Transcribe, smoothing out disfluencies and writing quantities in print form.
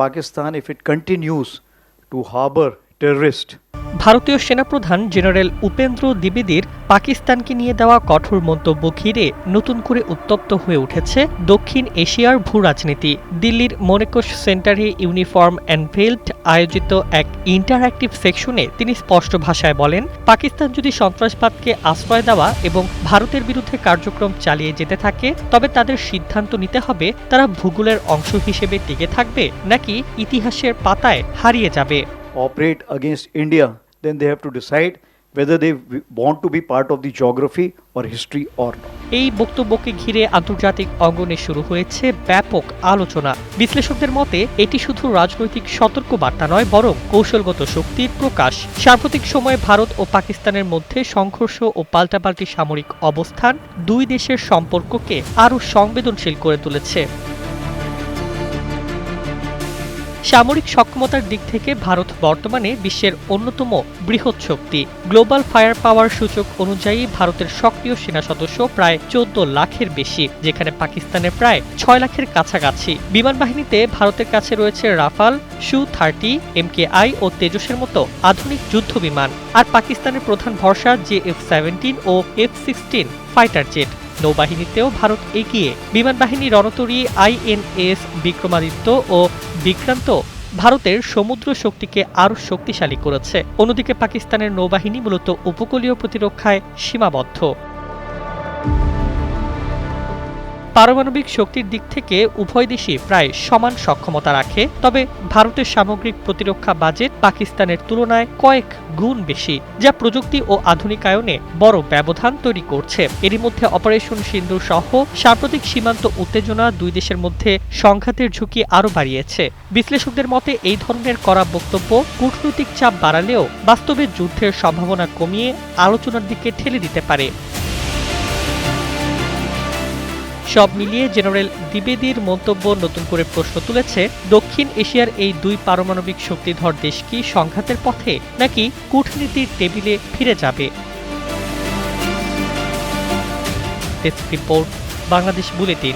Pakistan if it continues to harbor terrorists. ভারতীয় সেনাপ্রধান general Upendra দ্বিবেদীর পাকিস্তানকে নিয়ে দেওয়া কঠোর মন্তব্য ঘিরে নতুন করে উত্তপ্ত হয়ে উঠেছে দক্ষিণ এশিয়ার ভূ রাজনীতি। দিল্লির মনেকোশ সেন্টারে ইউনিফর্ম অ্যানভেলড আয়োজিত এক ইন্টারঅ্যাক্টিভ সেকশনে তিনি স্পষ্ট ভাষায় বলেন, পাকিস্তান যদি সন্ত্রাসবাদকে আশ্রয় দেওয়া এবং ভারতের বিরুদ্ধে কার্যক্রম চালিয়ে যেতে থাকে তবে তাদের সিদ্ধান্ত নিতে হবে তারা ভূগোলের অংশ হিসেবে টিকে থাকবে নাকি ইতিহাসের পাতায় হারিয়ে যাবে। Operate against India, then they have to decide whether they want to be part of the geography or history or not. এই বক্তব্যকে ঘিরে আন্তর্জাতিক অঙ্গনে শুরু হয়েছে ব্যাপক আলোচনা। বিশ্লেষকদের মতে এটি শুধু রাজনৈতিক সতর্কবার্তা নয়, বরং কৌশলগত শক্তির প্রকাশ। সাম্প্রতিক সময়ে ভারত ও পাকিস্তানের মধ্যে সংঘর্ষ ও পাল্টাপাল্টি সামরিক অবস্থান দুই দেশের সম্পর্ককে আরও সংবেদনশীল করে তুলেছে। সামরিক সক্ষমতার দিক থেকে ভারত বর্তমানে বিশ্বের অন্যতম বৃহৎ শক্তি। গ্লোবাল ফায়ার পাওয়ার সূচক অনুযায়ী ভারতের সক্রিয় সেনা সদস্য প্রায় 14 লাখের বেশি, যেখানে পাকিস্তানের প্রায় 6 লাখের কাছাকাছি। বিমান বাহিনীতে ভারতের কাছে রয়েছে রাফাল, Su-30, MKI ও তেজসের মতো আধুনিক যুদ্ধ বিমান, আর পাকিস্তানের প্রধান ভরসা JF-17 ও F-16 ফাইটার জেট। নৌবাহিনীতেও ভারত এগিয়ে। বিমান বাহিনী রণতরী INS বিক্রমাদিত্য ও বিক্রান্ত ভারতের সমুদ্র শক্তিকে আরও শক্তিশালী করেছে। অন্যদিকে পাকিস্তানের নৌবাহিনী মূলত উপকূলীয় প্রতিরক্ষায় সীমাবদ্ধ। পারমাণবিক শক্তির দিক থেকে উভয় দেশই প্রায় সমান সক্ষমতা রাখে, তবে ভারতের সামগ্রিক প্রতিরক্ষা বাজেট পাকিস্তানের তুলনায় কয়েক গুণ বেশি, যা প্রযুক্তি ও আধুনিকায়নে বড় ব্যবধান তৈরি করছে। এরই মধ্যে অপারেশন সিন্দুর সহ সাম্প্রতিক সীমান্ত উত্তেজনা দুই দেশের মধ্যে সংঘাতের ঝুঁকি আরও বাড়িয়েছে। বিশ্লেষকদের মতে এই ধরনের কড়া বক্তব্য কূটনৈতিক চাপ বাড়ালেও বাস্তবে যুদ্ধের সম্ভাবনা কমিয়ে আলোচনার দিকে ঠেলে দিতে পারে। সব মিলিয়ে জেনারেল দ্বিবেদীর মন্তব্য নতুন করে প্রশ্ন তুলেছে, দক্ষিণ এশিয়ার এই দুই পারমাণবিক শক্তিধর দেশ কি সংঘাতের পথে নাকি কূটনীতির টেবিলে ফিরে যাবে? Desk report, Bangladesh bulletin.